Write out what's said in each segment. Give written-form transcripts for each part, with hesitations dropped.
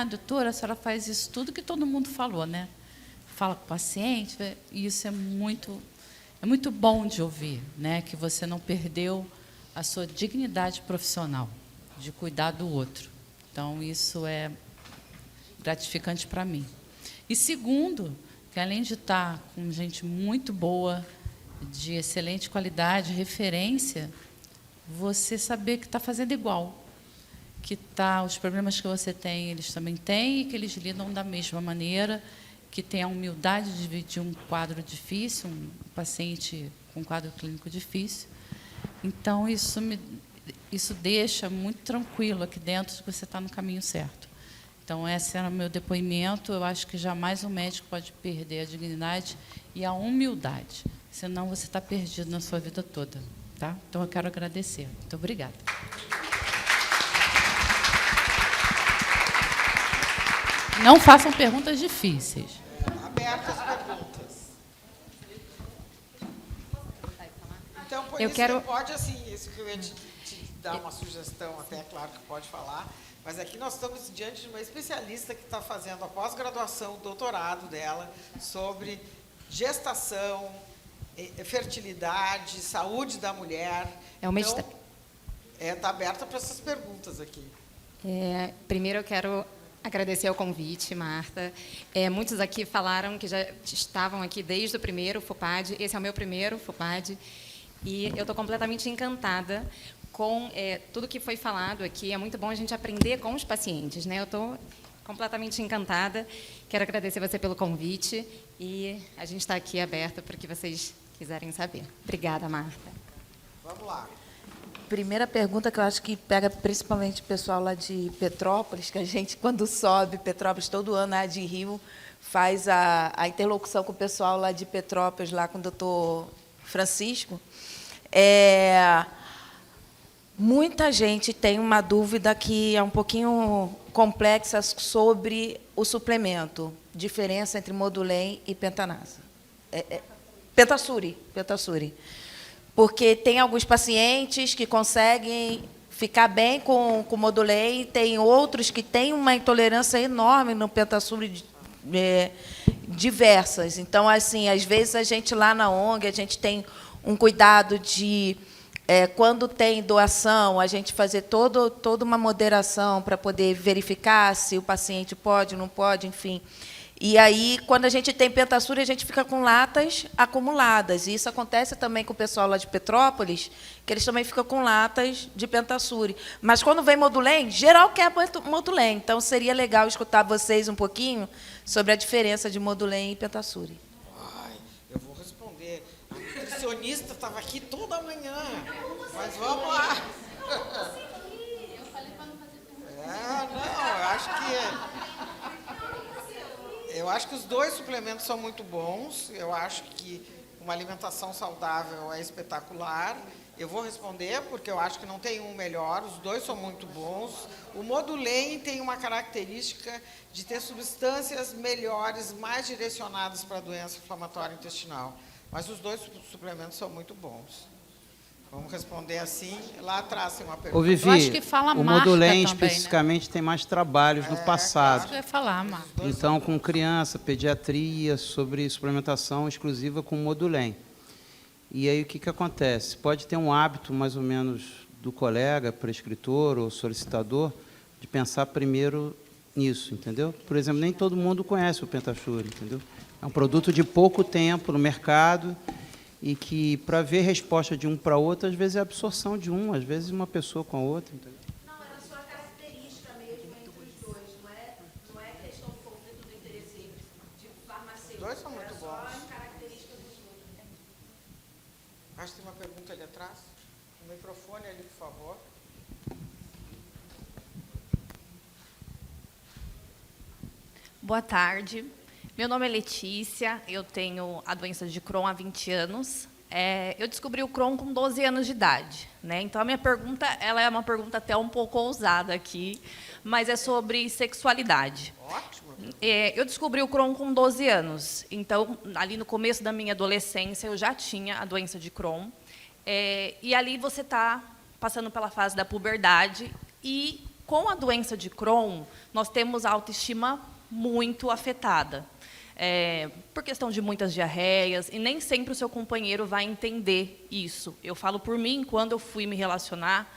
Doutora, a senhora faz isso tudo que todo mundo falou, né? Fala com o paciente, e isso é muito bom de ouvir, né? Que você não perdeu a sua dignidade profissional, de cuidar do outro. Então, isso é gratificante para mim. E segundo, que além de estar com gente muito boa, de excelente qualidade, referência, você saber que está fazendo igual. Que os problemas que você tem, eles também têm, e que eles lidam da mesma maneira, que tem a humildade de dividir um quadro difícil, um paciente com um quadro clínico difícil. Então, isso deixa muito tranquilo aqui dentro de que você está no caminho certo. Então, esse era o meu depoimento. Eu acho que jamais um médico pode perder a dignidade e a humildade, senão você está perdido na sua vida toda. Tá? Então, eu quero agradecer. Muito obrigada. Não façam perguntas difíceis. Abertas perguntas. Então, por isso, quero... pode, assim, isso que eu ia te dar uma sugestão, até claro que pode falar, mas aqui nós estamos diante de uma especialista que está fazendo a pós-graduação, o doutorado dela, sobre gestação, fertilidade, saúde da mulher. É uma então, está aberta para essas perguntas aqui. Primeiro, eu quero agradecer o convite, Marta. Muitos aqui falaram que já estavam aqui desde o primeiro FUPAD. Esse é o meu primeiro FUPAD. E eu estou completamente encantada com tudo que foi falado aqui. É muito bom a gente aprender com os pacientes, né? Eu estou completamente encantada. Quero agradecer você pelo convite. E a gente está aqui aberto para o que vocês quiserem saber. Obrigada, Marta. Vamos lá. Primeira pergunta que eu acho que pega principalmente o pessoal lá de Petrópolis, que a gente, quando sobe Petrópolis, todo ano, a de Rio, faz a interlocução com o pessoal lá de Petrópolis, lá com o doutor Francisco. Muita gente tem uma dúvida que é um pouquinho complexa sobre o suplemento, diferença entre Modulem e Pentanasa. Pentassuri. Porque tem alguns pacientes que conseguem ficar bem com o Modulem, tem outros que têm uma intolerância enorme no Pentassuri, diversas. Então, assim, às vezes a gente lá na ONG, a gente tem um cuidado de, quando tem doação, a gente fazer toda uma moderação para poder verificar se o paciente pode, não pode, enfim. E aí, quando a gente tem Pentassuri, a gente fica com latas acumuladas. E isso acontece também com o pessoal lá de Petrópolis, que eles também ficam com latas de Pentassuri. Mas, quando vem Modulem, geral quer Modulem. Então, seria legal escutar vocês um pouquinho sobre a diferença de Modulem e Pentassuri. Eu vou responder. A nutricionista estava aqui toda manhã. Mas vamos lá. Eu falei para não fazer pergunta. Não, eu acho que os dois suplementos são muito bons. Eu acho que uma alimentação saudável é espetacular. Eu vou responder porque eu acho que não tem um melhor. Os dois são muito bons. O Modulem tem uma característica de ter substâncias melhores, mais direcionadas para a doença inflamatória intestinal. Mas os dois suplementos são muito bons. Vamos responder assim. Lá atrás tem uma pergunta. Ô, Vivi, Eu acho que fala o marca Modulem, também, especificamente, tem mais trabalhos no passado. Acho que eu ia falar, Marta. Então, com criança, pediatria, sobre suplementação exclusiva com Modulem. E aí, o que acontece? Pode ter um hábito, mais ou menos, do colega, prescritor ou solicitador, de pensar primeiro nisso, entendeu? Por exemplo, nem todo mundo conhece o Pentassuri, entendeu? É um produto de pouco tempo no mercado e que, para ver resposta de um para outro, às vezes é absorção de um, às vezes uma pessoa com a outra, entendeu? Não, era só a característica mesmo entre os dois, não é questão de conflito de interesse de farmacêutico. Os dois são muito bons. Só a característica dos dois. Acho que tem uma pergunta ali atrás. O microfone ali, por favor. Boa tarde. Meu nome é Letícia, eu tenho a doença de Crohn há 20 anos. Eu descobri o Crohn com 12 anos de idade, né? Então, a minha pergunta ela é uma pergunta até um pouco ousada aqui, mas é sobre sexualidade. Ótimo. Eu descobri o Crohn com 12 anos. Então, ali no começo da minha adolescência, eu já tinha a doença de Crohn. E ali você está passando pela fase da puberdade e com a doença de Crohn, nós temos a autoestima muito afetada. Por questão de muitas diarreias, e nem sempre o seu companheiro vai entender isso. Eu falo por mim, quando eu fui me relacionar,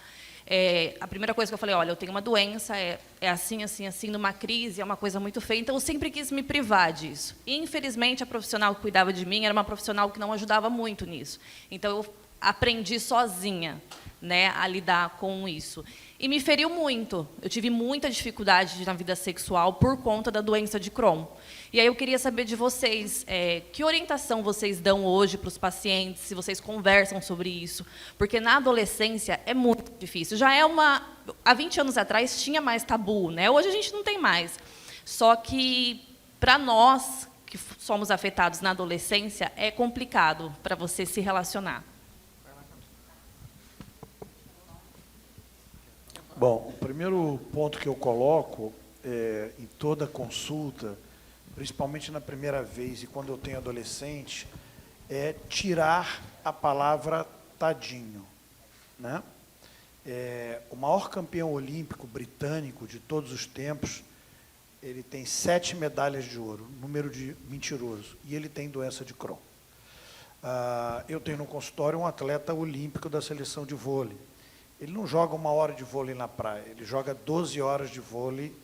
a primeira coisa que eu falei, olha, eu tenho uma doença, é assim, assim, assim, numa crise, é uma coisa muito feia, então eu sempre quis me privar disso. E, infelizmente, a profissional que cuidava de mim era uma profissional que não ajudava muito nisso. Então, eu aprendi sozinha, né, a lidar com isso. E me feriu muito. Eu tive muita dificuldade na vida sexual por conta da doença de Crohn. E aí eu queria saber de vocês, que orientação vocês dão hoje para os pacientes, se vocês conversam sobre isso, porque na adolescência é muito difícil. Há 20 anos atrás tinha mais tabu, né? Hoje a gente não tem mais. Só que, para nós, que somos afetados na adolescência, é complicado para você se relacionar. Bom, o primeiro ponto que eu coloco em toda consulta, principalmente na primeira vez e quando eu tenho adolescente, é tirar a palavra tadinho, né? O maior campeão olímpico britânico de todos os tempos, ele tem 7 medalhas de ouro, número de mentiroso, e ele tem doença de Crohn. Eu tenho no consultório um atleta olímpico da seleção de vôlei. Ele não joga 1 hora de vôlei na praia, ele joga 12 horas de vôlei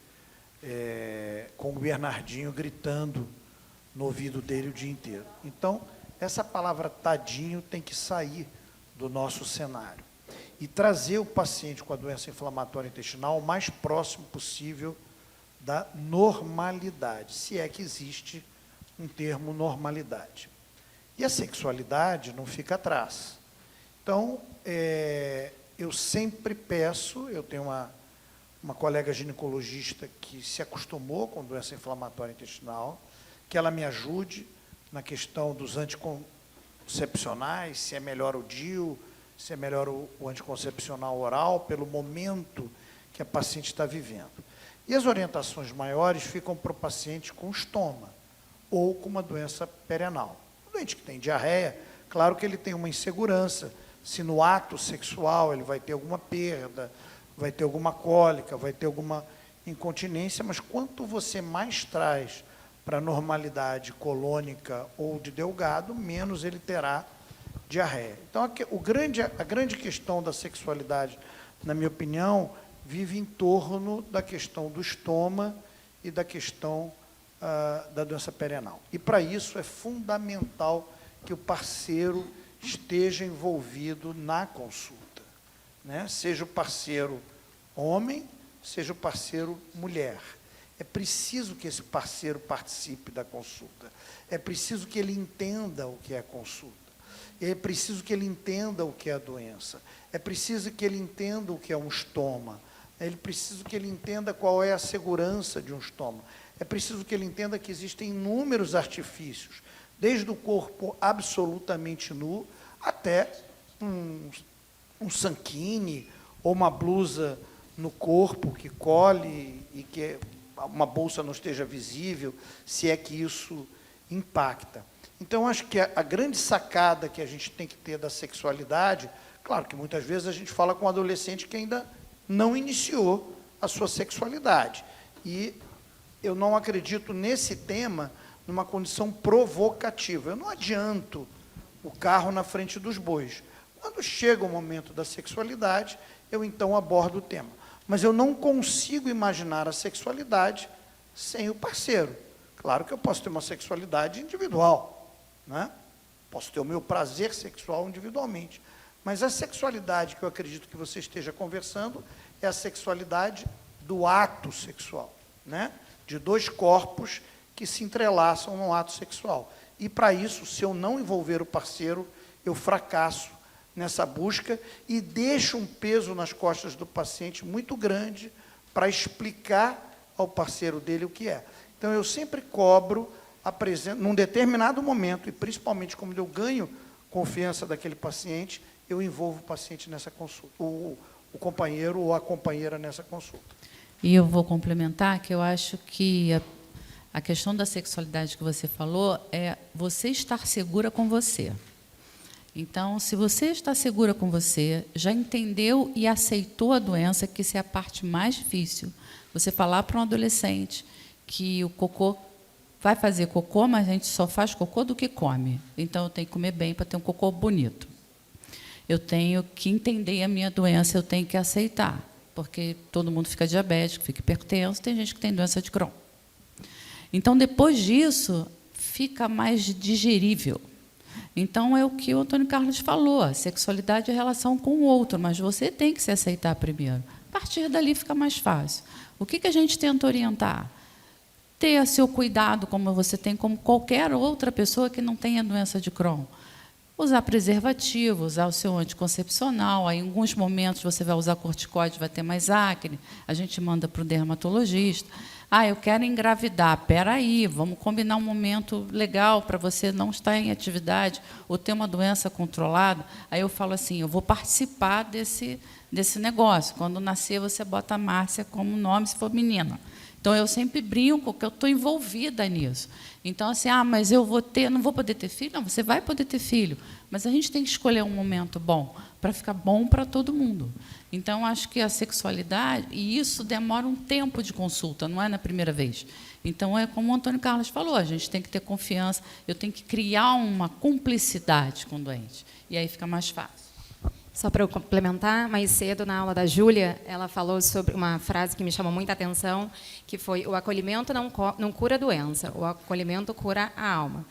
com o Bernardinho gritando no ouvido dele o dia inteiro. Então, essa palavra tadinho tem que sair do nosso cenário e trazer o paciente com a doença inflamatória intestinal o mais próximo possível da normalidade, se é que existe um termo normalidade. E a sexualidade não fica atrás. Então, eu sempre peço, eu tenho uma colega ginecologista que se acostumou com doença inflamatória intestinal, que ela me ajude na questão dos anticoncepcionais, se é melhor o DIU, se é melhor o anticoncepcional oral, pelo momento que a paciente está vivendo. E as orientações maiores ficam para o paciente com estoma ou com uma doença perianal. O doente que tem diarreia, claro que ele tem uma insegurança, se no ato sexual ele vai ter alguma perda, vai ter alguma cólica, vai ter alguma incontinência, mas quanto você mais traz para a normalidade colônica ou de Delgado, menos ele terá diarreia. Então, a grande questão da sexualidade, na minha opinião, vive em torno da questão do estoma e da questão da doença perianal. E, para isso, é fundamental que o parceiro esteja envolvido na consulta, né? Seja o parceiro homem, seja o parceiro mulher. É preciso que esse parceiro participe da consulta. É preciso que ele entenda o que é a consulta. É preciso que ele entenda o que é a doença. É preciso que ele entenda o que é um estoma. É preciso que ele entenda qual é a segurança de um estoma. É preciso que ele entenda que existem inúmeros artifícios, desde o corpo absolutamente nu até um sanquine ou uma blusa no corpo que colhe e que uma bolsa não esteja visível, se é que isso impacta. Então, acho que a grande sacada que a gente tem que ter da sexualidade, claro que muitas vezes a gente fala com um adolescente que ainda não iniciou a sua sexualidade. E eu não acredito nesse tema numa condição provocativa. Eu não adianto o carro na frente dos bois. Quando chega o momento da sexualidade, eu então abordo o tema. Mas eu não consigo imaginar a sexualidade sem o parceiro. Claro que eu posso ter uma sexualidade individual, né? Posso ter o meu prazer sexual individualmente. Mas a sexualidade que eu acredito que você esteja conversando é a sexualidade do ato sexual, né? De dois corpos que se entrelaçam no ato sexual. E, para isso, se eu não envolver o parceiro, eu fracasso nessa busca e deixo um peso nas costas do paciente muito grande para explicar ao parceiro dele o que é. Então, eu sempre cobro a presença, num determinado momento, e principalmente quando eu ganho confiança daquele paciente, eu envolvo o paciente nessa consulta, o companheiro ou a companheira nessa consulta. E eu vou complementar que eu acho que a questão da sexualidade que você falou é você estar segura com você. Então, se você está segura com você, já entendeu e aceitou a doença, que isso é a parte mais difícil. Você falar para um adolescente que o cocô vai fazer cocô, mas a gente só faz cocô do que come. Então, eu tenho que comer bem para ter um cocô bonito. Eu tenho que entender a minha doença, eu tenho que aceitar, porque todo mundo fica diabético, fica hipertenso, tem gente que tem doença de Crohn. Então, depois disso, fica mais digerível. Então, é o que o Antônio Carlos falou, a sexualidade é a relação com o outro, mas você tem que se aceitar primeiro. A partir dali fica mais fácil. O que a gente tenta orientar? Ter seu cuidado, como você tem, como qualquer outra pessoa que não tenha doença de Crohn. Usar preservativo, usar o seu anticoncepcional. Aí, em alguns momentos, você vai usar corticoide, vai ter mais acne. A gente manda para o dermatologista. Ah, eu quero engravidar. Espera aí, vamos combinar um momento legal para você não estar em atividade ou ter uma doença controlada. Aí eu falo assim, eu vou participar desse negócio. Quando nascer, você bota a Márcia como nome, se for menina. Então, eu sempre brinco que eu estou envolvida nisso. Então, assim, mas eu não vou poder ter filho? Não, você vai poder ter filho. Mas a gente tem que escolher um momento bom, para ficar bom para todo mundo. Então, acho que a sexualidade, e isso demora um tempo de consulta, não é na primeira vez. Então, é como o Antônio Carlos falou, a gente tem que ter confiança, eu tenho que criar uma cumplicidade com o doente. E aí fica mais fácil. Só para eu complementar, mais cedo, na aula da Júlia, ela falou sobre uma frase que me chamou muita atenção, que foi: o acolhimento não cura a doença, o acolhimento cura a alma.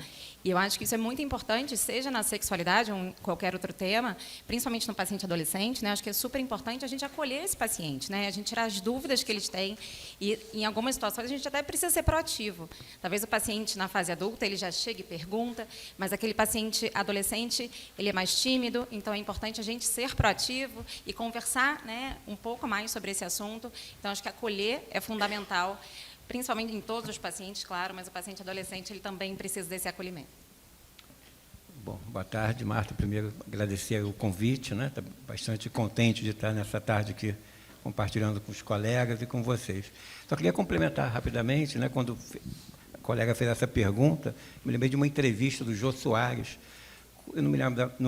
E eu acho que isso é muito importante, seja na sexualidade ou em qualquer outro tema, principalmente no paciente adolescente, né? Acho que é super importante a gente acolher esse paciente, né? A gente tirar as dúvidas que eles têm e, em algumas situações, a gente até precisa ser proativo. Talvez o paciente, na fase adulta, ele já chegue e pergunta, mas aquele paciente adolescente, ele é mais tímido, então é importante a gente ser proativo e conversar, né, um pouco mais sobre esse assunto. Então, acho que acolher é fundamental, principalmente em todos os pacientes, claro, mas o paciente adolescente ele também precisa desse acolhimento. Bom, boa tarde, Marta. Primeiro, agradecer o convite, né? Estou bastante contente de estar nessa tarde aqui compartilhando com os colegas e com vocês. Só queria complementar rapidamente, né? Quando a colega fez essa pergunta, me lembrei de uma entrevista do Jô Soares. Eu não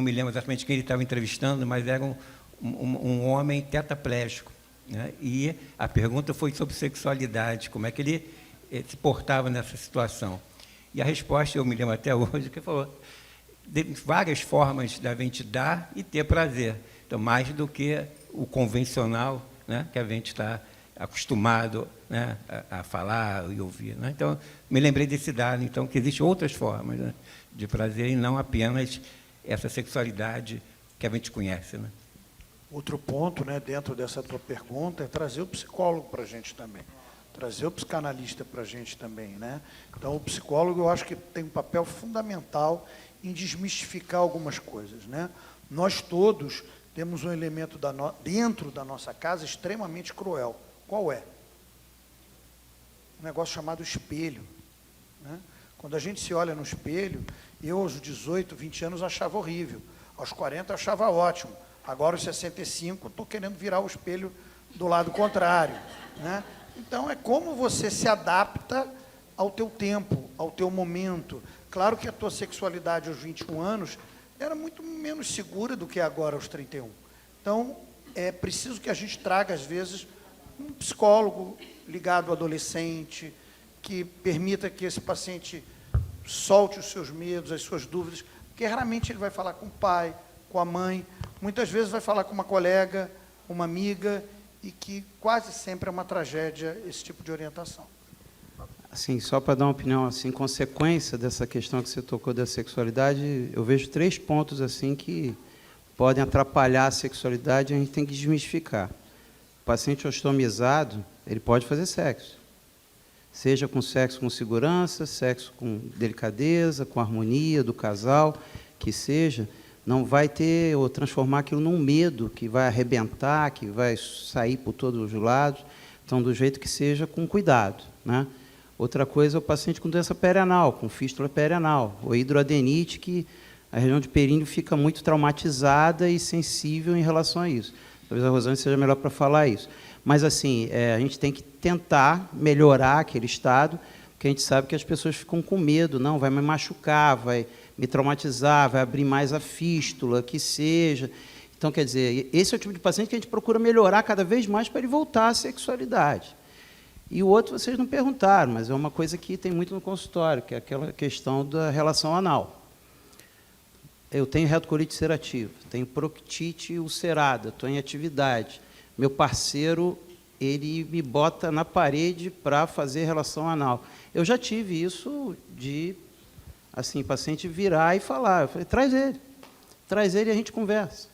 me lembro exatamente quem ele estava entrevistando, mas era um homem tetraplégico, né? E a pergunta foi sobre sexualidade, como é que ele se portava nessa situação. E a resposta, eu me lembro até hoje, que ele falou: de várias formas da gente dar e ter prazer. Então, mais do que o convencional, né, que a gente está acostumado, né, a falar e ouvir, né? Então, me lembrei desse dado, então, que existem outras formas, né, de prazer e não apenas essa sexualidade que a gente conhece, né? Outro ponto, né, dentro dessa tua pergunta, é trazer o psicólogo para a gente também, trazer o psicanalista para a gente também, né? Então, o psicólogo, eu acho que tem um papel fundamental em desmistificar algumas coisas, né? Nós todos temos um elemento dentro da nossa casa extremamente cruel. Qual é? Um negócio chamado espelho, né? Quando a gente se olha no espelho, eu aos 18, 20 anos achava horrível, aos 40 eu achava ótimo, agora aos 65 estou querendo virar o espelho do lado contrário, né? Então, é como você se adapta ao teu tempo, ao teu momento. Claro que a tua sexualidade aos 21 anos era muito menos segura do que agora aos 31. Então, é preciso que a gente traga, às vezes, um psicólogo ligado ao adolescente, que permita que esse paciente solte os seus medos, as suas dúvidas, porque raramente ele vai falar com o pai, com a mãe, muitas vezes vai falar com uma colega, uma amiga, e que quase sempre é uma tragédia esse tipo de orientação. Assim, só para dar uma opinião, assim, consequência dessa questão que você tocou da sexualidade, eu vejo 3 pontos assim que podem atrapalhar a sexualidade e a gente tem que desmistificar. O paciente ostomizado, ele pode fazer sexo. Seja com sexo com segurança, sexo com delicadeza, com harmonia do casal, que seja, não vai ter ou transformar aquilo num medo que vai arrebentar, que vai sair por todos os lados. Então, do jeito que seja, com cuidado, né? Outra coisa é o paciente com doença perianal, com fístula perianal, ou hidroadenite, que a região de períneo fica muito traumatizada e sensível em relação a isso. Talvez a Rosane seja melhor para falar isso. Mas, assim, a gente tem que tentar melhorar aquele estado, porque a gente sabe que as pessoas ficam com medo, não, vai me machucar, vai me traumatizar, vai abrir mais a fístula, que seja. Então, quer dizer, esse é o tipo de paciente que a gente procura melhorar cada vez mais para ele voltar à sexualidade. E o outro vocês não perguntaram, mas é uma coisa que tem muito no consultório, que é aquela questão da relação anal. Eu tenho retocolite ulcerativa, tenho proctite ulcerada, estou em atividade. Meu parceiro, ele me bota na parede para fazer relação anal. Eu já tive isso de, assim, paciente virar e falar. Eu falei, traz ele e a gente conversa.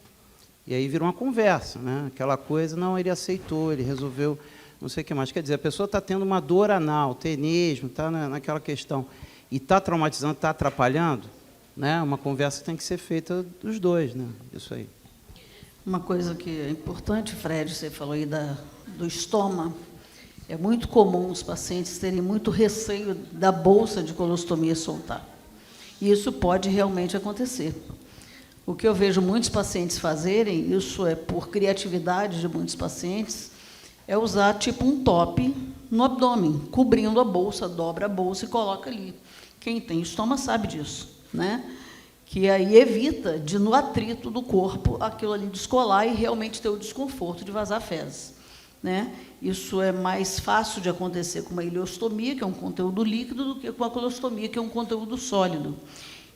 E aí virou uma conversa, né? Aquela coisa, não, ele aceitou, ele resolveu, não sei o que mais. Quer dizer, a pessoa está tendo uma dor anal, tenesmo, está naquela questão, e está traumatizando, está atrapalhando, né? Uma conversa tem que ser feita dos dois, né? Isso aí. Uma coisa que é importante, Fred, você falou aí do estoma. É muito comum os pacientes terem muito receio da bolsa de colostomia soltar. E isso pode realmente acontecer. O que eu vejo muitos pacientes fazerem, isso é por criatividade de muitos pacientes, é usar tipo um top no abdômen, cobrindo a bolsa, dobra a bolsa e coloca ali. Quem tem estômago sabe disso, né? Que aí evita de, no atrito do corpo, aquilo ali descolar e realmente ter o desconforto de vazar fezes, né? Isso é mais fácil de acontecer com uma ileostomia, que é um conteúdo líquido, do que com a colostomia, que é um conteúdo sólido.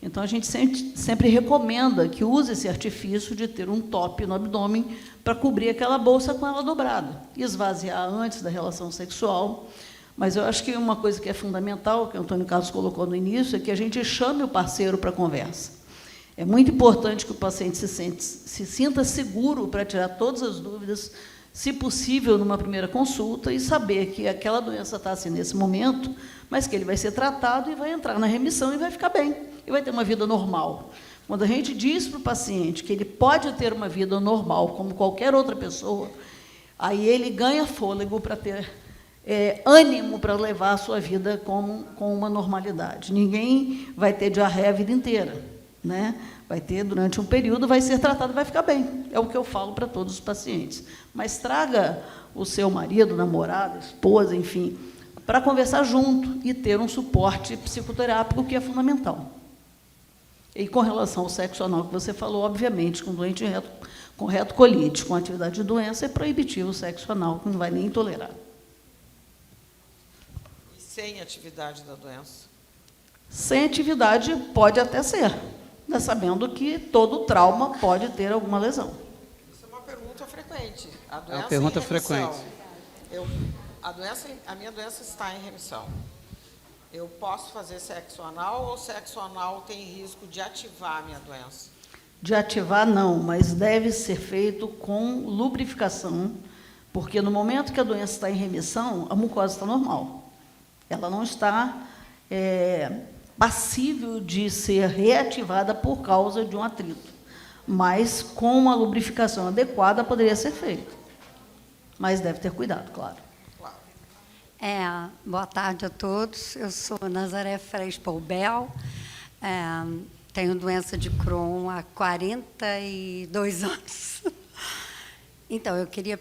Então, a gente sempre recomenda que use esse artifício de ter um top no abdômen para cobrir aquela bolsa com ela dobrada, esvaziar antes da relação sexual. Mas eu acho que uma coisa que é fundamental, que o Antônio Carlos colocou no início, é que a gente chame o parceiro para a conversa. É muito importante que o paciente se sinta seguro para tirar todas as dúvidas, se possível, numa primeira consulta, e saber que aquela doença está assim nesse momento, mas que ele vai ser tratado e vai entrar na remissão e vai ficar bem, e vai ter uma vida normal. Quando a gente diz para o paciente que ele pode ter uma vida normal, como qualquer outra pessoa, aí ele ganha fôlego para ter ânimo para levar a sua vida com uma normalidade. Ninguém vai ter diarreia a vida inteira, né? Vai ter durante um período, vai ser tratado e vai ficar bem. É o que eu falo para todos os pacientes. Mas traga o seu marido, namorado, esposa, enfim, para conversar junto e ter um suporte psicoterápico que é fundamental. E com relação ao sexo anal que você falou, obviamente, com doente com retocolite, com atividade de doença, é proibitivo o sexo anal, que não vai nem tolerar. E sem atividade da doença? Sem atividade, pode até ser, né, sabendo que todo trauma pode ter alguma lesão. Isso é uma pergunta frequente. A doença É uma pergunta em remissão. frequente. A minha doença está em remissão. Eu posso fazer sexo anal ou sexo anal tem risco de ativar a minha doença? De ativar, não, mas deve ser feito com lubrificação, porque no momento que a doença está em remissão, a mucosa está normal. Ela não está passível de ser reativada por causa de um atrito. Mas, com uma lubrificação adequada, poderia ser feito. Mas deve ter cuidado, claro. Boa tarde a todos. Eu sou Nazaré Frespo Bel. Tenho doença de Crohn há 42 anos. Então, eu queria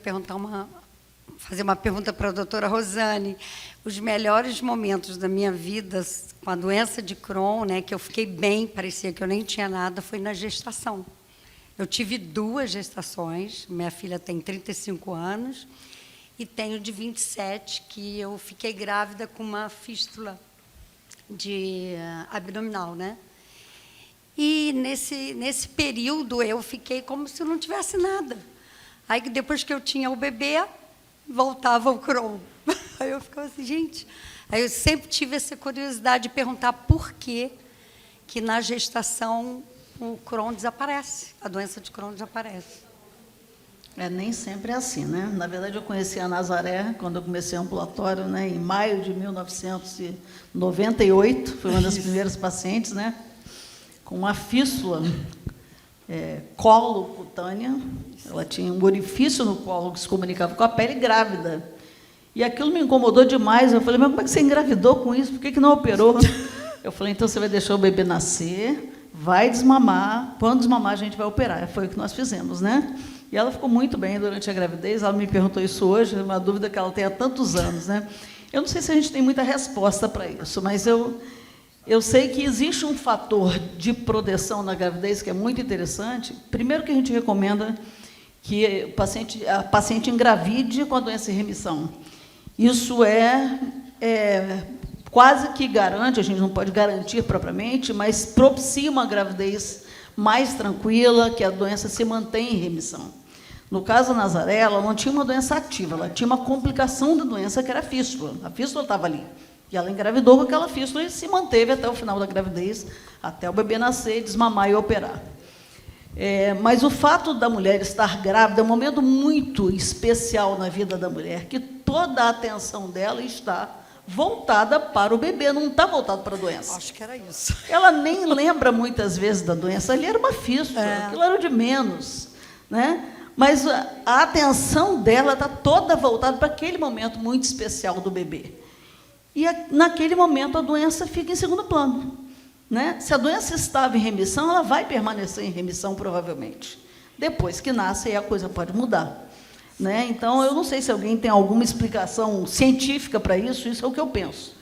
fazer uma pergunta para a doutora Rosane. Os melhores momentos da minha vida com a doença de Crohn, né, que eu fiquei bem, parecia que eu nem tinha nada, foi na gestação. Eu tive 2 gestações, minha filha tem 35 anos, e tenho de 27, que eu fiquei grávida com uma fístula abdominal, né? E nesse período eu fiquei como se eu não tivesse nada. Aí depois que eu tinha o bebê, voltava o Crohn. Aí eu ficava assim, gente... Aí eu sempre tive essa curiosidade de perguntar por que na gestação o Crohn desaparece, a doença de Crohn desaparece. Nem sempre é assim, né? Na verdade, eu conheci a Nazaré quando eu comecei o ambulatório, né, em maio de 1998, foi uma das primeiras pacientes, né, com uma fístula colo-cutânea. Ela tinha um orifício no colo que se comunicava com a pele, grávida. E aquilo me incomodou demais. Eu falei, mas como é que você engravidou com isso? Por que não operou? Eu falei, então você vai deixar o bebê nascer, vai desmamar, quando desmamar a gente vai operar. Foi o que nós fizemos, né? E ela ficou muito bem durante a gravidez. Ela me perguntou isso hoje, uma dúvida que ela tem há tantos anos, né? Eu não sei se a gente tem muita resposta para isso, mas eu Eu sei que existe um fator de proteção na gravidez que é muito interessante. Primeiro que a gente recomenda que a paciente engravide com a doença em remissão. Isso quase que garante, a gente não pode garantir propriamente, mas propicia uma gravidez mais tranquila, que a doença se mantém em remissão. No caso da Nazaré, ela não tinha uma doença ativa, ela tinha uma complicação da doença, que era a fístula. A fístula estava ali. E ela engravidou com aquela fístula e se manteve até o final da gravidez, até o bebê nascer, desmamar e operar. Mas o fato da mulher estar grávida é um momento muito especial na vida da mulher, que toda a atenção dela está voltada para o bebê, não está voltada para a doença. Acho que era isso. Ela nem lembra muitas vezes da doença, ali era uma fístula, aquilo era o de menos, né? Mas a atenção dela está toda voltada para aquele momento muito especial do bebê. E naquele momento a doença fica em segundo plano, né? Se a doença estava em remissão, ela vai permanecer em remissão provavelmente. Depois que nasce, aí a coisa pode mudar, né? Então, eu não sei se alguém tem alguma explicação científica para isso, isso é o que eu penso.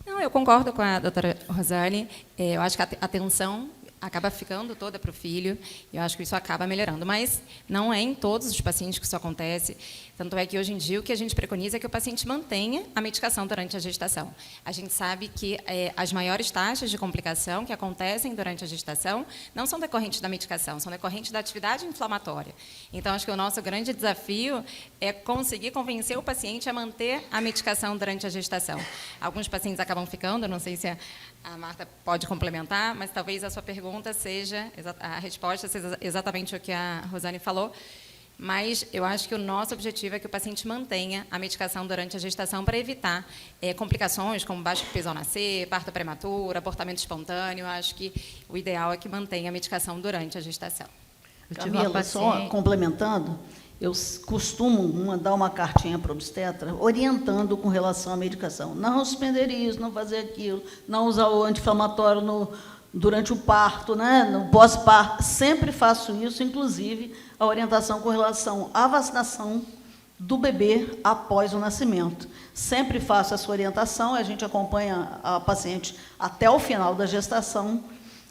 Não, eu concordo com a doutora Rosane. Eu acho que a atenção acaba ficando toda para o filho, e eu acho que isso acaba melhorando. Mas não é em todos os pacientes que isso acontece. Tanto é que, hoje em dia, o que a gente preconiza é que o paciente mantenha a medicação durante a gestação. A gente sabe que as maiores taxas de complicação que acontecem durante a gestação não são decorrentes da medicação, são decorrentes da atividade inflamatória. Então, acho que o nosso grande desafio é conseguir convencer o paciente a manter a medicação durante a gestação. Alguns pacientes acabam ficando, não sei se a Marta pode complementar, mas talvez a sua pergunta seja, a resposta seja exatamente o que a Rosane falou, mas eu acho que o nosso objetivo é que o paciente mantenha a medicação durante a gestação para evitar complicações como baixo peso ao nascer, parto prematuro, abortamento espontâneo. Eu acho que o ideal é que mantenha a medicação durante a gestação. Camila, só complementando, eu costumo mandar uma cartinha para o obstetra orientando com relação à medicação. Não suspender isso, não fazer aquilo, não usar o anti-inflamatório durante o parto, né? No pós-parto. Sempre faço isso, inclusive a orientação com relação à vacinação do bebê após o nascimento. Sempre faço essa orientação, a gente acompanha a paciente até o final da gestação,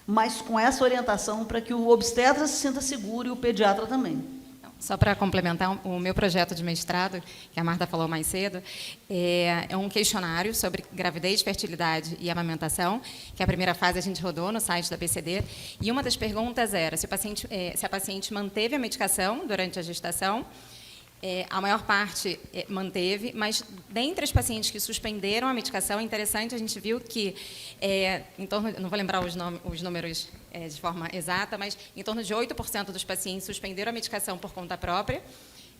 mas com essa orientação para que o obstetra se sinta seguro e o pediatra também. Só para complementar, o meu projeto de mestrado, que a Marta falou mais cedo, é um questionário sobre gravidez, fertilidade e amamentação, que a primeira fase a gente rodou no site da PCD, e uma das perguntas era se a paciente manteve a medicação durante a gestação. A maior parte manteve, mas dentre os pacientes que suspenderam a medicação, é interessante, a gente viu que, em torno, não vou lembrar os números de forma exata, mas em torno de 8% dos pacientes suspenderam a medicação por conta própria,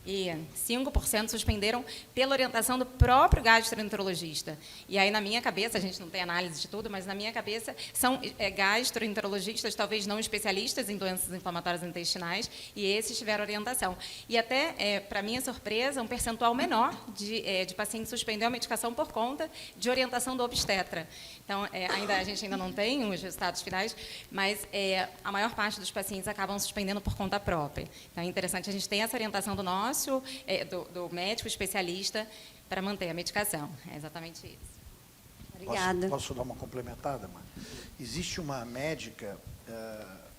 e 5% suspenderam pela orientação do próprio gastroenterologista. E aí, na minha cabeça, a gente não tem análise de tudo, mas na minha cabeça são gastroenterologistas, talvez não especialistas em doenças inflamatórias intestinais, e esses tiveram orientação. E até, para minha surpresa, um percentual menor de pacientes suspendeu a medicação por conta de orientação do obstetra. Então, a gente ainda não tem os resultados finais, mas a maior parte dos pacientes acabam suspendendo por conta própria. Então, é interessante a gente ter essa orientação do do médico especialista para manter a medicação. É exatamente isso. Obrigada. Posso dar uma complementada, Mar? Existe uma médica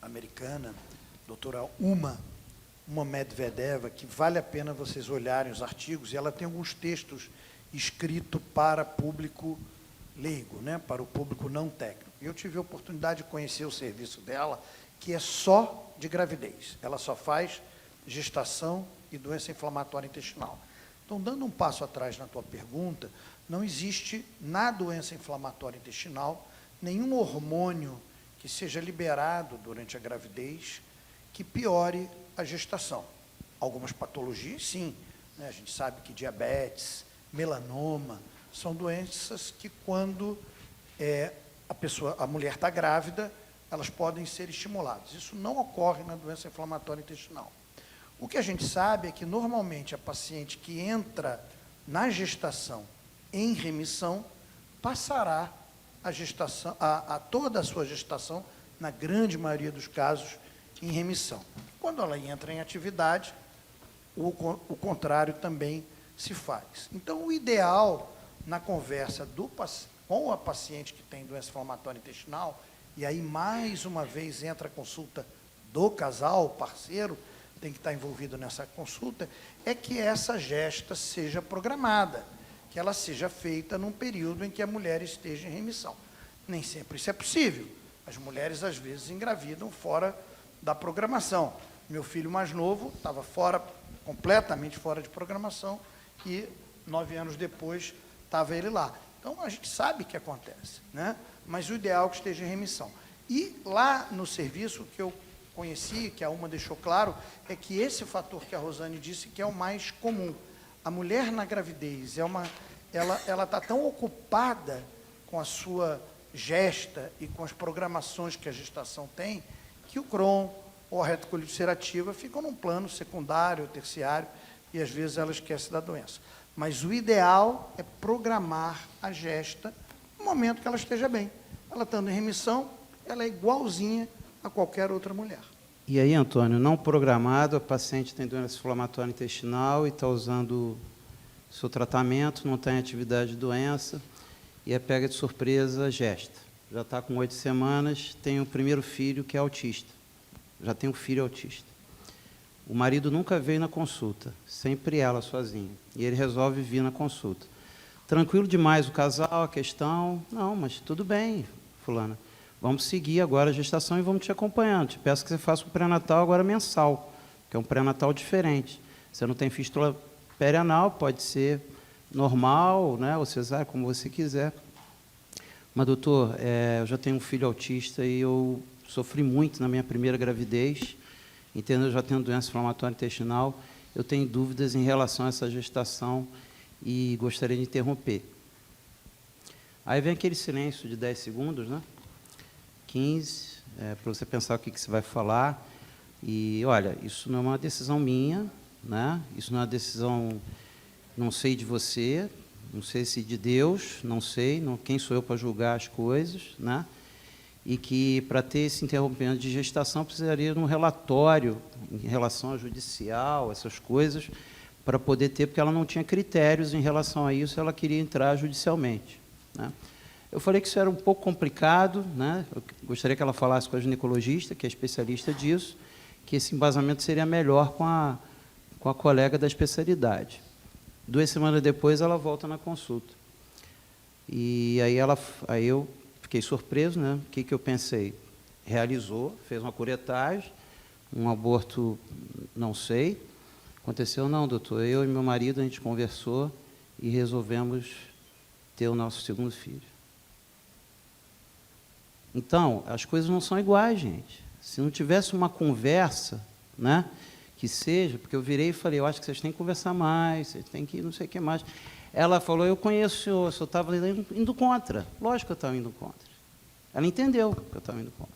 americana, doutora Uma Medvedeva, que vale a pena vocês olharem os artigos, e ela tem alguns textos escritos para público leigo, né, para o público não técnico. Eu tive a oportunidade de conhecer o serviço dela, que é só de gravidez. Ela só faz gestação e doença inflamatória intestinal. Então, dando um passo atrás na tua pergunta, não existe na doença inflamatória intestinal nenhum hormônio que seja liberado durante a gravidez que piore a gestação. Algumas patologias, sim, né? A gente sabe que diabetes, melanoma, são doenças que, quando a mulher está grávida, elas podem ser estimuladas. Isso não ocorre na doença inflamatória intestinal. O que a gente sabe é que, normalmente, a paciente que entra na gestação em remissão passará toda a sua gestação, na grande maioria dos casos, em remissão. Quando ela entra em atividade, o contrário também se faz. Então, o ideal na conversa com a paciente que tem doença inflamatória intestinal, e aí, mais uma vez, entra a consulta do casal, parceiro, tem que estar envolvido nessa consulta, é que essa gesta seja programada, que ela seja feita num período em que a mulher esteja em remissão. Nem sempre isso é possível. As mulheres, às vezes, engravidam fora da programação. Meu filho mais novo estava completamente fora de programação, e 9 anos depois estava ele lá. Então, a gente sabe que acontece, né? Mas o ideal é que esteja em remissão. E lá no serviço, que eu conheci, que a Uma deixou claro, é que esse fator que a Rosane disse que é o mais comum. A mulher na gravidez, ela está tão ocupada com a sua gesta e com as programações que a gestação tem, que o Crohn ou a retocolite ulcerativa ficam num plano secundário, terciário, e às vezes ela esquece da doença. Mas o ideal é programar a gesta no momento que ela esteja bem. Ela estando em remissão, ela é igualzinha a qualquer outra mulher. E aí, Antônio, não programado, a paciente tem doença inflamatória intestinal e está usando seu tratamento, não tem atividade de doença, e é pega de surpresa a gesta. Já está com 8 semanas, tem o primeiro filho que é autista. Já tem um filho autista. O marido nunca veio na consulta, sempre ela sozinha. E ele resolve vir na consulta. Tranquilo demais o casal, a questão. Não, mas tudo bem, fulana. Vamos seguir agora a gestação e vamos te acompanhando. Te peço que você faça um pré-natal agora mensal, que é um pré-natal diferente. Você não tem fístula perianal, pode ser normal, né, ou cesárea, como você quiser. Mas, doutor, eu já tenho um filho autista e eu sofri muito na minha primeira gravidez, entendeu? Eu já tenho doença inflamatória intestinal, eu tenho dúvidas em relação a essa gestação e gostaria de interromper. Aí vem aquele silêncio de 10 segundos, né? 15, para você pensar o que você vai falar. E, olha, isso não é uma decisão minha, né? Isso não é uma decisão, não sei de você, não sei se de Deus, não sei, quem sou eu para julgar as coisas, né? E que, para ter esse interrompimento de gestação, precisaria de um relatório em relação ao judicial, essas coisas, para poder ter, porque ela não tinha critérios em relação a isso, ela queria entrar judicialmente, né? Eu falei que isso era um pouco complicado, né? Eu gostaria que ela falasse com a ginecologista, que é especialista disso, que esse embasamento seria melhor com a colega da especialidade. 2 semanas depois, ela volta na consulta. E aí eu fiquei surpreso, né? O que eu pensei? Realizou, fez uma curetagem, um aborto, não sei. Aconteceu, não, doutor. Eu e meu marido, a gente conversou e resolvemos ter o nosso segundo filho. Então, as coisas não são iguais, gente. Se não tivesse uma conversa, né, que seja, porque eu virei e falei, eu acho que vocês têm que conversar mais, vocês têm que não sei o que mais. Ela falou, eu conheço o senhor estava indo contra. Lógico que eu estava indo contra. Ela entendeu que eu estava indo contra,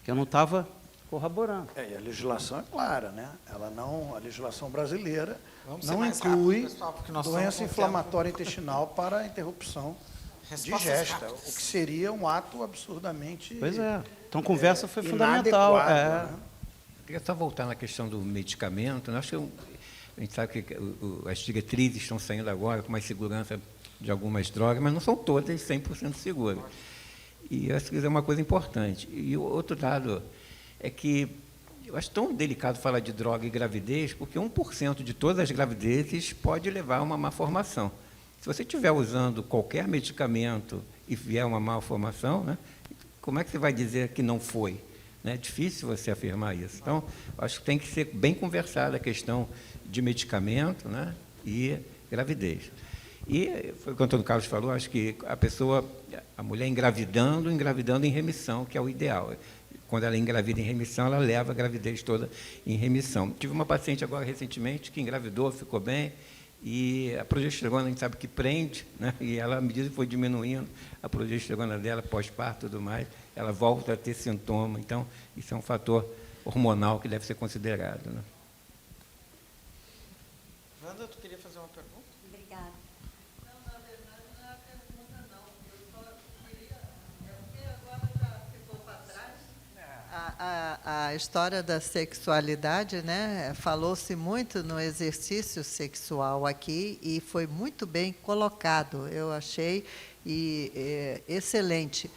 que eu não estava corroborando. E a legislação é clara, né? A legislação brasileira Vamos ser não mais inclui rápido, pessoal, porque nós doença estamos com inflamatória intestinal para interrupção de Respostas gesta, rápidas. o que seria um ato absurdamente Pois é. Então, a conversa foi fundamental. inadequado, né? Eu queria só voltar na questão do medicamento. Acho que a gente sabe que as diretrizes estão saindo agora com mais segurança de algumas drogas, mas não são todas 100% seguras. E acho que isso é uma coisa importante. E o outro dado é que eu acho tão delicado falar de droga e gravidez, porque 1% de todas as gravidezes pode levar a uma malformação. Se você estiver usando qualquer medicamento e vier uma malformação, né, como é que você vai dizer que não foi? É difícil você afirmar isso. Então, acho que tem que ser bem conversada a questão de medicamento, né, e gravidez. E foi o que o Antônio Carlos falou, acho que a mulher engravidando em remissão, que é o ideal. Quando ela engravida em remissão, ela leva a gravidez toda em remissão. Tive uma paciente agora recentemente que engravidou, ficou bem, e a progesterona, a gente sabe que prende, né? E ela, à medida que foi diminuindo a progesterona dela, pós-parto e tudo mais, ela volta a ter sintoma. Então, isso é um fator hormonal que deve ser considerado, né? Wanda, tu queria fazer uma pergunta? Obrigada. Não, na verdade, não é a pergunta, não. Eu só queria... porque agora já ficou para trás. A a história da sexualidade, né? Falou-se muito no exercício sexual aqui e foi muito bem colocado, eu achei excelente.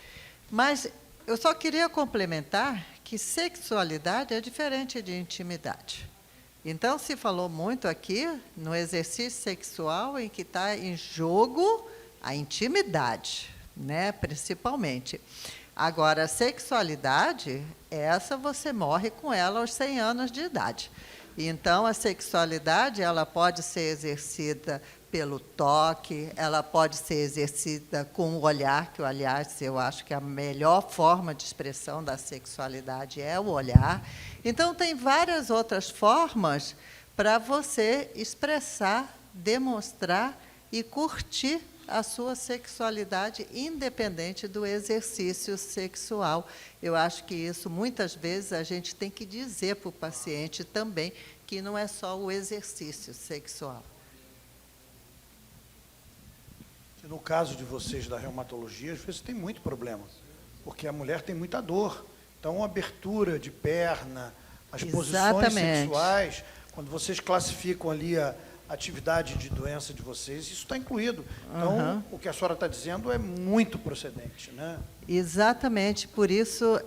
Mas eu só queria complementar que sexualidade é diferente de intimidade. Então, se falou muito aqui no exercício sexual em que está em jogo a intimidade, né? Principalmente. Agora, a sexualidade, essa você morre com ela aos 100 anos de idade. Então, a sexualidade ela pode ser exercida pelo toque, ela pode ser exercida com o olhar, que, aliás, eu acho que a melhor forma de expressão da sexualidade é o olhar. Então, tem várias outras formas para você expressar, demonstrar e curtir a sua sexualidade, independente do exercício sexual. Eu acho que isso, muitas vezes, a gente tem que dizer para o paciente também que não é só o exercício sexual. No caso de vocês da reumatologia, às vezes tem muito problema, porque a mulher tem muita dor. Então, a abertura de perna, as posições sexuais, quando vocês classificam ali a atividade de doença de vocês, isso está incluído. Então, o que a senhora está dizendo é muito procedente, né? Exatamente, por isso,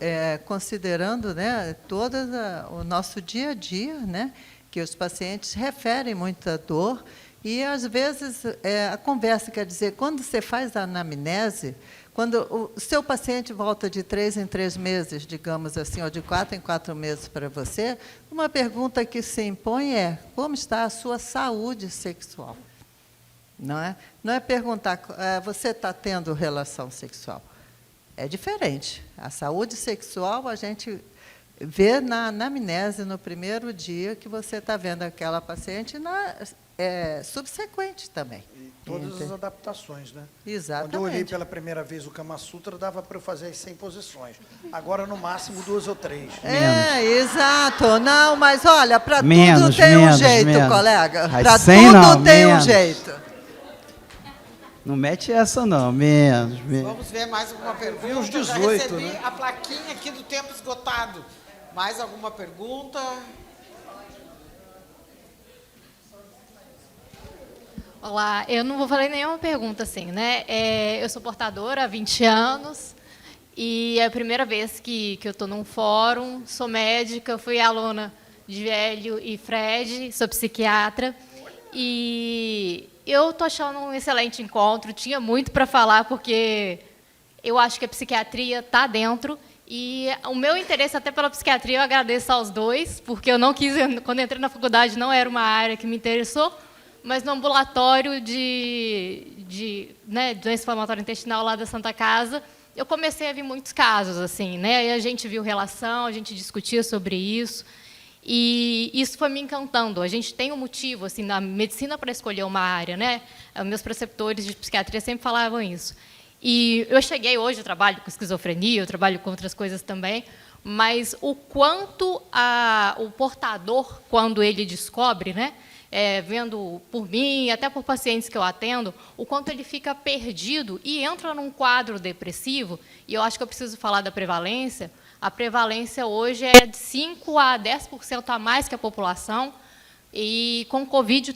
considerando, né, todo o nosso dia a dia, né, que os pacientes referem muita dor, e, às vezes, a conversa, quer dizer, quando você faz a anamnese, quando o seu paciente volta de 3 em 3 meses, digamos assim, ou de 4 em 4 meses para você, uma pergunta que se impõe é: como está a sua saúde sexual? Não é perguntar, você está tendo relação sexual? É diferente. A saúde sexual a gente vê na anamnese, no primeiro dia que você está vendo aquela paciente, subsequente também. E todas as adaptações, né? Exatamente. Quando eu olhei pela primeira vez o Kama Sutra, dava para eu fazer as 100 posições. Agora, no máximo, 2 ou 3. Exato. Não, mas olha, para tudo tem um jeito, colega. Para tudo tem um jeito. Não mete essa, não. Menos. Vamos ver mais alguma pergunta. Uns 18, já recebi né? a plaquinha aqui do tempo esgotado. Mais alguma pergunta? Olá, eu não vou fazer nenhuma pergunta assim, né? Eu sou portadora há 20 anos e é a primeira vez que eu estou num fórum, sou médica, fui aluna de Hélio e Fred, sou psiquiatra e eu estou achando um excelente encontro, tinha muito para falar porque eu acho que a psiquiatria está dentro e o meu interesse até pela psiquiatria eu agradeço aos dois, porque eu não quis, quando entrei na faculdade não era uma área que me interessou, mas no ambulatório de doença inflamatória intestinal lá da Santa Casa, eu comecei a ver muitos casos, assim, né? E a gente viu relação, a gente discutia sobre isso, e isso foi me encantando. A gente tem um motivo, assim, na medicina para escolher uma área, né? Meus preceptores de psiquiatria sempre falavam isso. E eu cheguei hoje, eu trabalho com esquizofrenia, eu trabalho com outras coisas também, mas o quanto o portador, quando ele descobre, né? Vendo por mim, até por pacientes que eu atendo, o quanto ele fica perdido e entra num quadro depressivo, e eu acho que eu preciso falar da prevalência. A prevalência hoje é de 5% a 10% a mais que a população, e com o Covid,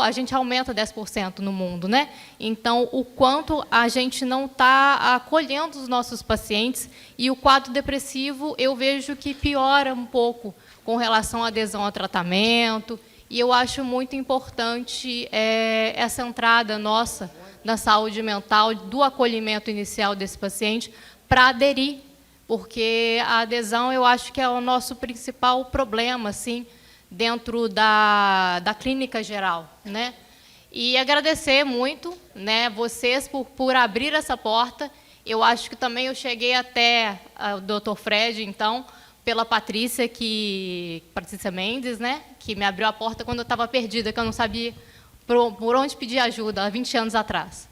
a gente aumenta 10% no mundo, né? Então, o quanto a gente não está acolhendo os nossos pacientes, e o quadro depressivo, eu vejo que piora um pouco com relação à adesão ao tratamento. E eu acho muito importante essa entrada nossa na saúde mental, do acolhimento inicial desse paciente, para aderir, porque a adesão eu acho que é o nosso principal problema, assim, dentro da clínica geral, né? E agradecer muito, né, vocês por abrir essa porta. Eu acho que também eu cheguei até o Dr. Fred, então, pela Patrícia Mendes, né, que me abriu a porta quando eu estava perdida, que eu não sabia por onde pedir ajuda, há 20 anos atrás.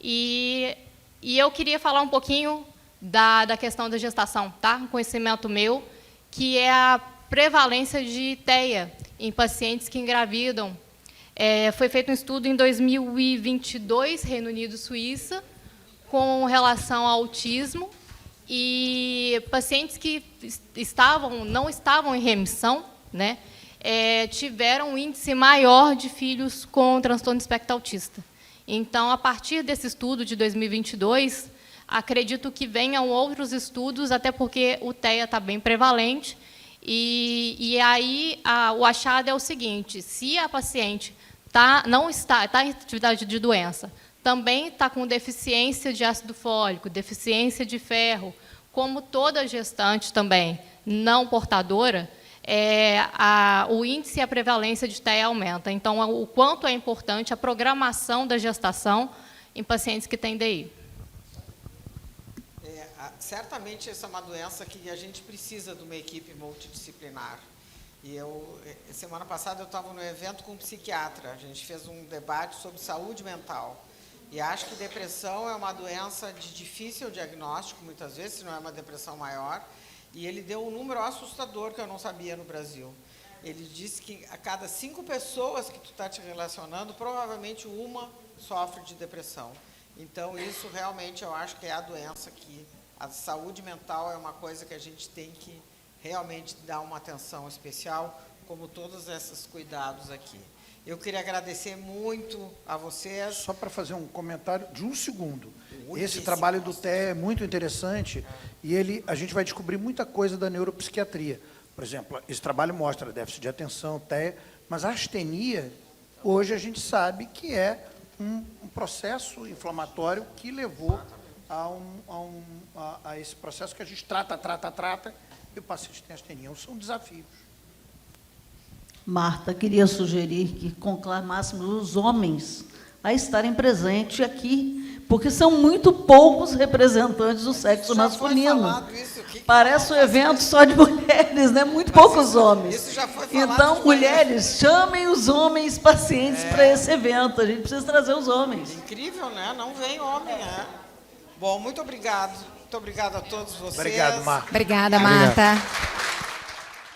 E eu queria falar um pouquinho da questão da gestação, tá? Um conhecimento meu, que é a prevalência de TEA em pacientes que engravidam. Foi feito um estudo em 2022, Reino Unido e Suíça, com relação ao autismo, e pacientes que não estavam em remissão, né, tiveram um índice maior de filhos com transtorno do espectro autista. Então, a partir desse estudo de 2022, acredito que venham outros estudos, até porque o TEA está bem prevalente, e aí o achado é o seguinte: se a paciente não está em atividade de doença, também está com deficiência de ácido fólico, deficiência de ferro, como toda gestante também não portadora, o índice e a prevalência de TEA aumenta. Então, o quanto é importante a programação da gestação em pacientes que têm DI. Certamente essa é uma doença que a gente precisa de uma equipe multidisciplinar. E semana passada eu estava num evento com um psiquiatra, a gente fez um debate sobre saúde mental. E acho que depressão é uma doença de difícil diagnóstico, muitas vezes, se não é uma depressão maior. E ele deu um número assustador que eu não sabia no Brasil. Ele disse que a cada 5 pessoas que tu está te relacionando, provavelmente uma sofre de depressão. Então, isso realmente eu acho que é a doença que... A saúde mental é uma coisa que a gente tem que realmente dar uma atenção especial, como todos esses cuidados aqui. Eu queria agradecer muito a vocês. Só para fazer um comentário de um segundo. Esse trabalho do TEA é muito interessante e a gente vai descobrir muita coisa da neuropsiquiatria. Por exemplo, esse trabalho mostra déficit de atenção, TEA, mas a astenia, hoje a gente sabe que é um processo inflamatório que levou a esse processo que a gente trata, e o paciente tem astenia. São desafios. Marta, queria sugerir que conclamássemos os homens a estarem presentes aqui, porque são muito poucos representantes do sexo masculino. Parece um evento só de mulheres, né? Muito poucos homens. Isso já foi falado. Então, mulheres, chamem os homens pacientes para esse evento. A gente precisa trazer os homens. Incrível, né? Não vem homem, né? Bom, muito obrigado. Muito obrigado a todos vocês. Obrigado, Marta. Obrigada, Marta.